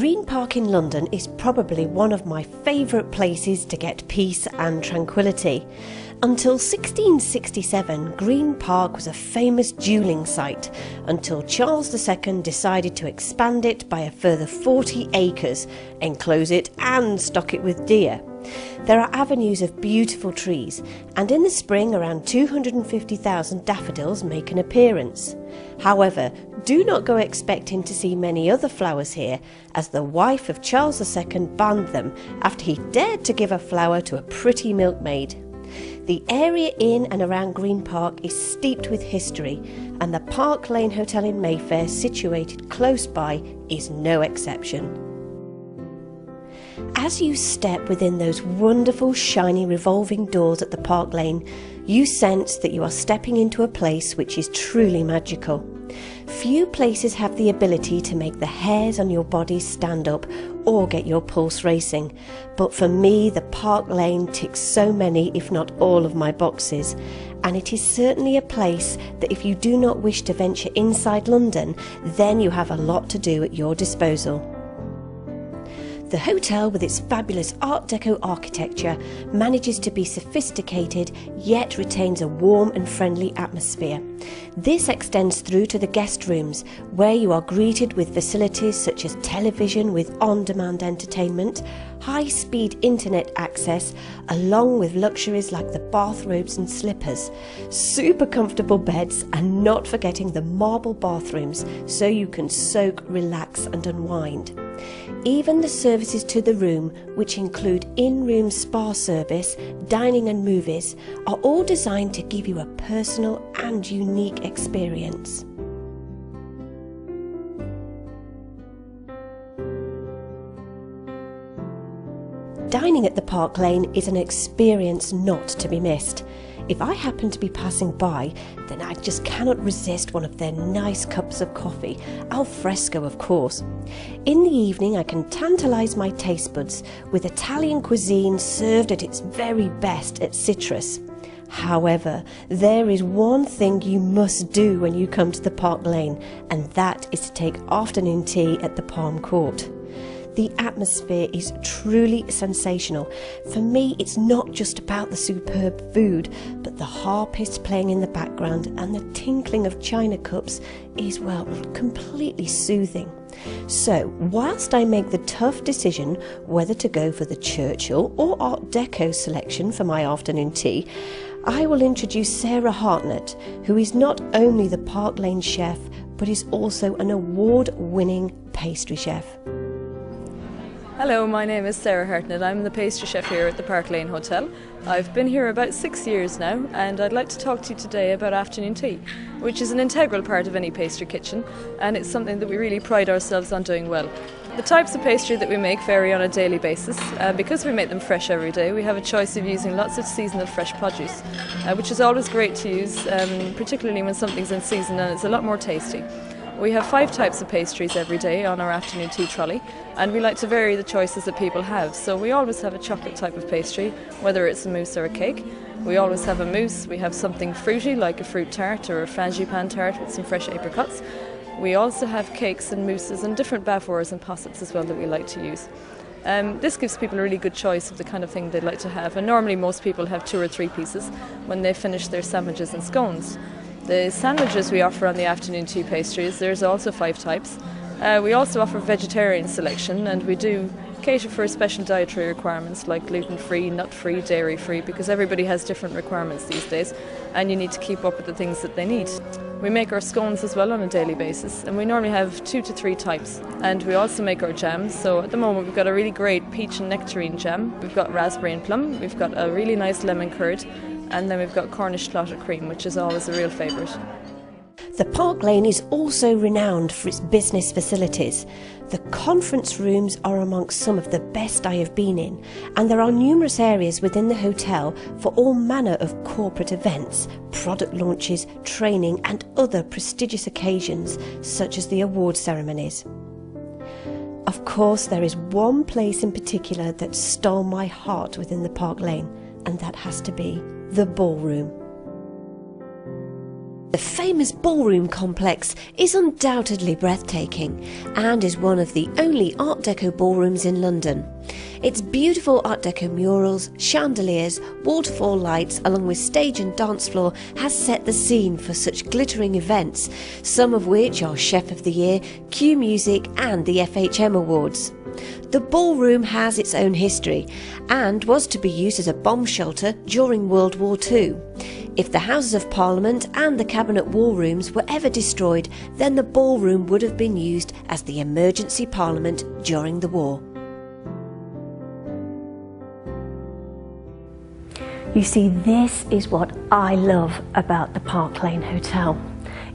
Green Park in London is probably one of my favourite places to get peace and tranquility. Until 1667, Green Park was a famous duelling site, until Charles II decided to expand it by a further 40 acres, enclose it and stock it with deer. There are avenues of beautiful trees, and in the spring around 250,000 daffodils make an appearance. However, do not go expecting to see many other flowers here, as the wife of Charles II banned them after he dared to give a flower to a pretty milkmaid. The area in and around Green Park is steeped with history, and the Park Lane Hotel in Mayfair, situated close by, is no exception. As you step within those wonderful shiny revolving doors at the Park Lane, you sense that you are stepping into a place which is truly magical. Few places have the ability to make the hairs on your body stand up or get your pulse racing, but for me the Park Lane ticks so many, if not all, of my boxes, and it is certainly a place that if you do not wish to venture inside London, then you have a lot to do at your disposal. The hotel, with its fabulous Art Deco architecture, manages to be sophisticated yet retains a warm and friendly atmosphere. This extends through to the guest rooms, where you are greeted with facilities such as television with on-demand entertainment, high-speed internet access, along with luxuries like the bathrobes and slippers, super comfortable beds, and not forgetting the marble bathrooms so you can soak, relax and unwind. Even the services to the room, which include in-room spa service, dining and movies, are all designed to give you a personal and unique experience. Dining at the Park Lane is an experience not to be missed. If I happen to be passing by, then I just cannot resist one of their nice cups of coffee, al fresco of course. In the evening I can tantalise my taste buds with Italian cuisine served at its very best at Citrus. However, there is one thing you must do when you come to the Park Lane, and that is to take afternoon tea at the Palm Court. The atmosphere is truly sensational. For me, it's not just about the superb food, but the harpist playing in the background and the tinkling of china cups is, well, completely soothing. So, whilst I make the tough decision whether to go for the Churchill or Art Deco selection for my afternoon tea, I will introduce Sarah Hartnett, who is not only the Park Lane chef, but is also an award-winning pastry chef. Hello, my name is Sarah Hartnett. I'm the pastry chef here at the Park Lane Hotel. I've been here about 6 years now, and I'd like to talk to you today about afternoon tea, which is an integral part of any pastry kitchen, and it's something that we really pride ourselves on doing well. The types of pastry that we make vary on a daily basis. Because we make them fresh every day, we have a choice of using lots of seasonal fresh produce, which is always great to use, particularly when something's in season and it's a lot more tasty. We have 5 types of pastries every day on our afternoon tea trolley, and we like to vary the choices that people have. So we always have a chocolate type of pastry, whether it's a mousse or a cake. We always have a mousse. We have something fruity like a fruit tart or a frangipane tart with some fresh apricots. We also have cakes and mousses and different bavours and possets as well that we like to use. This gives people a really good choice of the kind of thing they'd like to have, and normally most people have 2 or 3 pieces when they finish their sandwiches and scones. The sandwiches we offer on the afternoon tea pastries, there's also 5 types. We also offer vegetarian selection, and we do cater for special dietary requirements like gluten-free, nut-free, dairy-free, because everybody has different requirements these days and you need to keep up with the things that they need. We make our scones as well on a daily basis, and we normally have 2 to 3 types. And we also make our jams, so at the moment we've got a really great peach and nectarine jam, we've got raspberry and plum, we've got a really nice lemon curd, and then we've got Cornish clotted cream, which is always a real favourite. The Park Lane is also renowned for its business facilities. The conference rooms are amongst some of the best I have been in, and there are numerous areas within the hotel for all manner of corporate events, product launches, training and other prestigious occasions such as the award ceremonies. Of course, there is one place in particular that stole my heart within the Park Lane, and that has to be the ballroom. The famous ballroom complex is undoubtedly breathtaking and is one of the only Art Deco ballrooms in London. Its beautiful Art Deco murals, chandeliers, waterfall lights along with stage and dance floor has set the scene for such glittering events, some of which are Chef of the Year, Q Music and the FHM Awards. The ballroom has its own history and was to be used as a bomb shelter during World War II. If the Houses of Parliament and the Cabinet War Rooms were ever destroyed, then the ballroom would have been used as the emergency parliament during the war. You see, this is what I love about the Park Lane Hotel.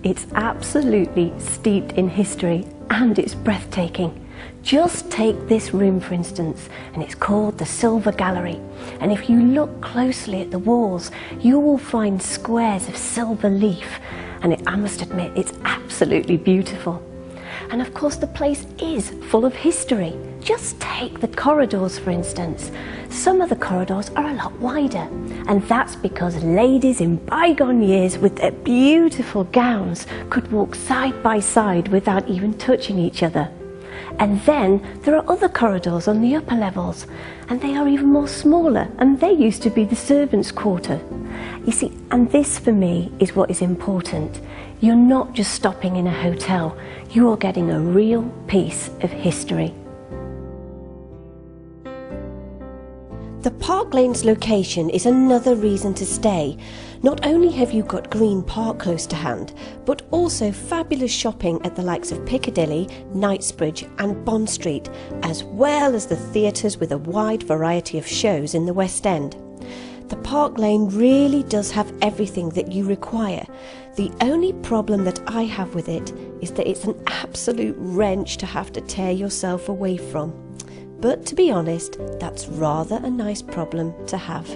It's absolutely steeped in history and it's breathtaking. Just take this room for instance, and it's called the Silver Gallery, and if you look closely at the walls you will find squares of silver leaf, and I must admit it's absolutely beautiful. And of course the place is full of history. Just take the corridors for instance. Some of the corridors are a lot wider, and that's because ladies in bygone years with their beautiful gowns could walk side by side without even touching each other. And then there are other corridors on the upper levels, and they are even more smaller, and they used to be the servants' quarter. You see, and this for me is what is important. You're not just stopping in a hotel, you are getting a real piece of history. The Park Lane's location is another reason to stay. Not only have you got Green Park close to hand, but also fabulous shopping at the likes of Piccadilly, Knightsbridge and Bond Street, as well as the theatres with a wide variety of shows in the West End. The Park Lane really does have everything that you require. The only problem that I have with it is that it's an absolute wrench to have to tear yourself away from. But to be honest, that's rather a nice problem to have.